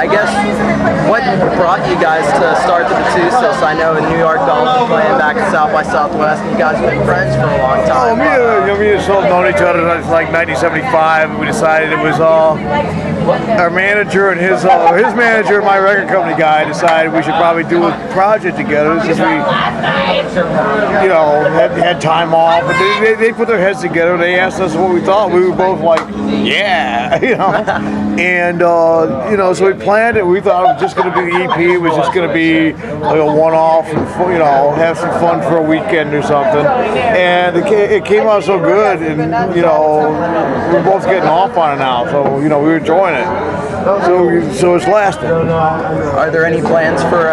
I guess, what brought you guys to start the Batusis? I know in New York, Dolphins playing back at South by Southwest, and you guys have been friends for a long time. Me and Phil known each other since like 1975. We decided it was our manager and his manager and my record company guy decided we should probably do a project together since we, had time off. But they put their heads together. They asked us what we thought. We were both like, yeah, And so we planned it. We thought it was just going to be the EP. It was just going to be like a one-off, have some fun for a weekend or something. And it came out so good, and we're both getting off on it now. So we're enjoying it. So it's lasting. Are there any plans for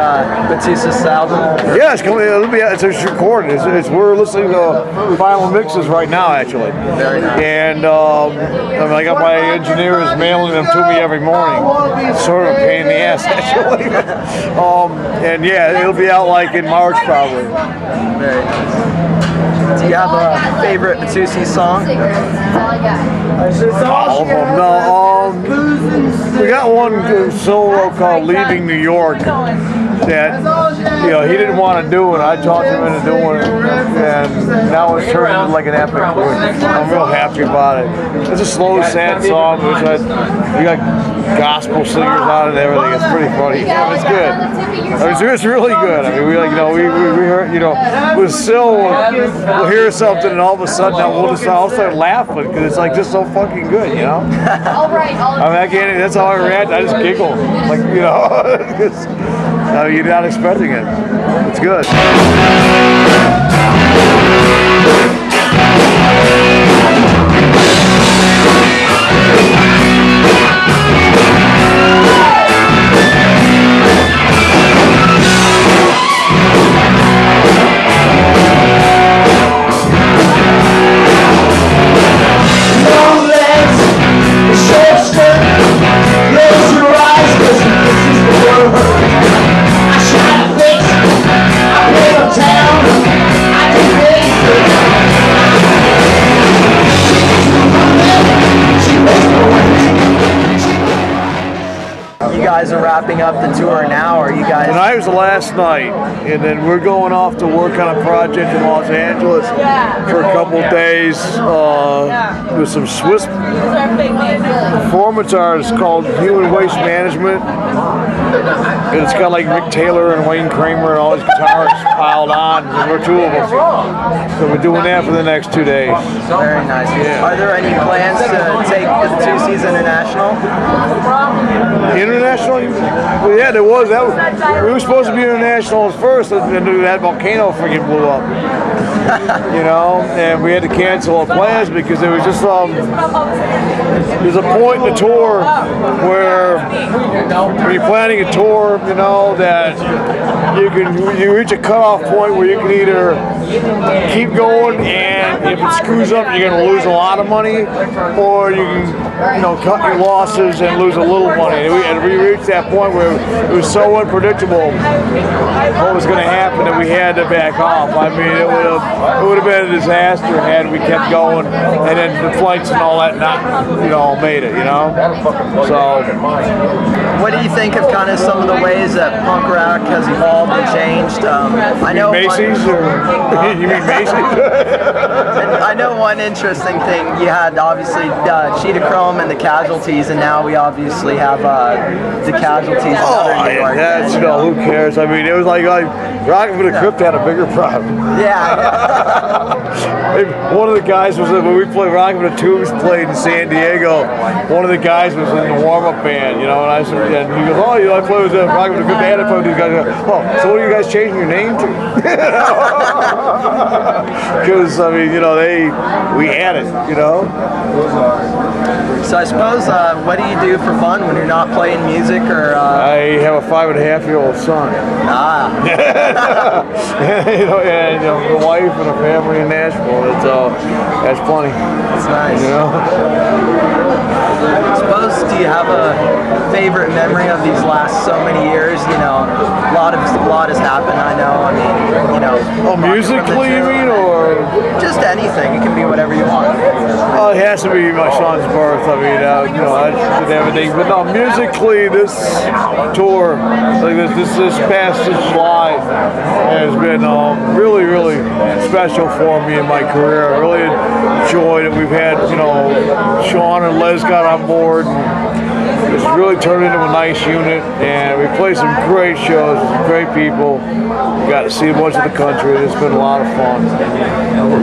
Batusis album? Yeah, it's coming. It's recorded. We're listening to final mixes right now, actually. Very nice. And I got my engineers mailing them to me every morning. It's sort of a pain in the ass, actually. And yeah, it'll be out like in March probably. Very nice. Do you have a favorite Batusis song? All of them. No, we got one solo called "Leaving New York" that he didn't want to do it. I talked him into doing it, and now it's turned into like an epic. I'm real happy about it. It's a slow, sad song. We got gospel singers on it and everything. It's pretty funny. It's good. It's really good. I mean, we heard, with Sil, we'll hear something and all of a sudden I'll start laughing because it's like just so fucking good, All right. I mean, I can't. That's how I react. I just giggle, like you're not expecting it. It's good. You guys are wrapping up the tour now. Are you guys? Tonight was the last night, and then we're going off to work on a project in Los Angeles for a couple days with some Swiss performance artists called Human Waste Management. And it's got like Mick Taylor and Wayne Kramer and all these guitarists piled on, and we're two of them. So we're doing that for the next 2 days. Very nice. Yeah. Are there any plans to take the Batusis international? International? Well, yeah, there was. We were supposed to be international first, and then that volcano freaking blew up. And we had to cancel our plans because there was just there's a point in the tour where when you're planning a tour, that you reach a cutoff point where you can either keep going, and if it screws up, you're going to lose a lot of money, or you can cut your losses and lose a little money. And we reached that point where it was so unpredictable what was going to happen that we had to back off. I mean, it would have been a disaster had we kept going, and then the flights and all that not made it. So what do you think of kind of some of the ways that punk rock has evolved and changed? I know Macy's, you mean Macy's? I know one interesting thing. You had obviously Cheetah Chrome and the Casualties, and now we obviously have the Casualties. That's who cares? I mean, it was like Rocket for the Crypt had a bigger problem. Yeah. One of the guys was when we played Rocket for the Tubes played in San Diego. One of the guys was in the warm-up band, and I said, and he goes, I play with Rocket for the Crypt. I play with these guys. So what are you guys changing your name to? Because we had it, So I suppose, what do you do for fun when you're not playing music or? I have a 5.5-year-old son. Ah. And the wife and a family in Nashville. That's plenty. That's nice. I suppose do you have a favorite memory of these last so many years? You know, a lot has happened. I know. I mean, you know. Oh, musically, you mean, or just anything? It can be whatever you want. Oh, it has to be my son's birth. I mean, you know, I did everything. But no, musically, this tour, like this past July, has been really, really special for me in my career. I really enjoyed it. We've had, you know, Sean and Les got on board. It's really turned into a nice unit, and we played some great shows, great people. Got to see a bunch of the country. It's been a lot of fun.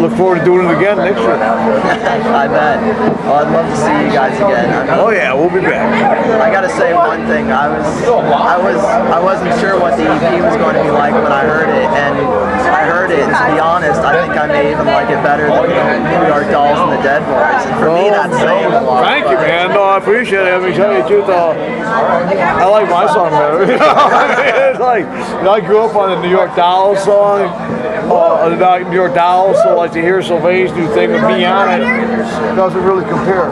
Look forward to doing it again next year. I bet. Well, I'd love to see you guys again. I mean, oh yeah, we'll be back. I gotta say one thing. I wasn't sure what the EP was going to be like when I heard it, and I heard it. And to be honest, I think I may even like it better than New York Dolls and the Dead Boys. And for me, that's saying a lot. Thank you, man. No, I appreciate it. I mean, tell you the truth, I like my song better. You know? I mean, it's like, you know, I grew up on the New York Dolls song, the New York Dolls, so like to hear Sylvain's new thing with me on it doesn't really compare.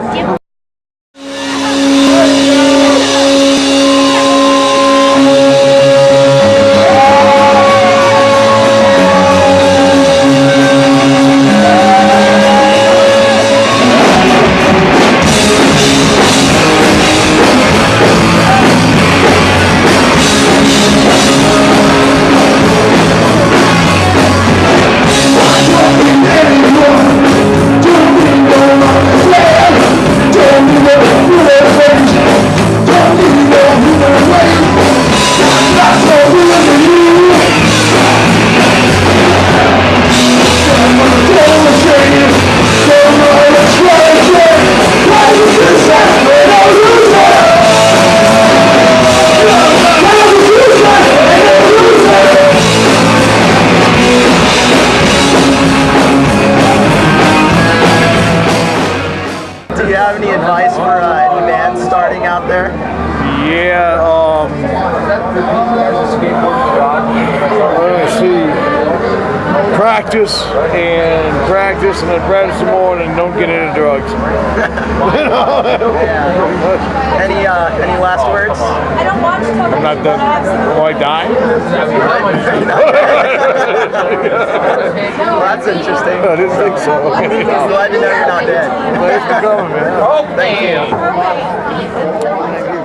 Do you have any advice for any band starting out there? Yeah, let's see. Practice and then practice some more, and don't get into drugs. Any last words? I'm not done. Will I die? Well, that's interesting. I didn't think so. I'm glad to know you're not dead. Thanks for coming, man. Thank you.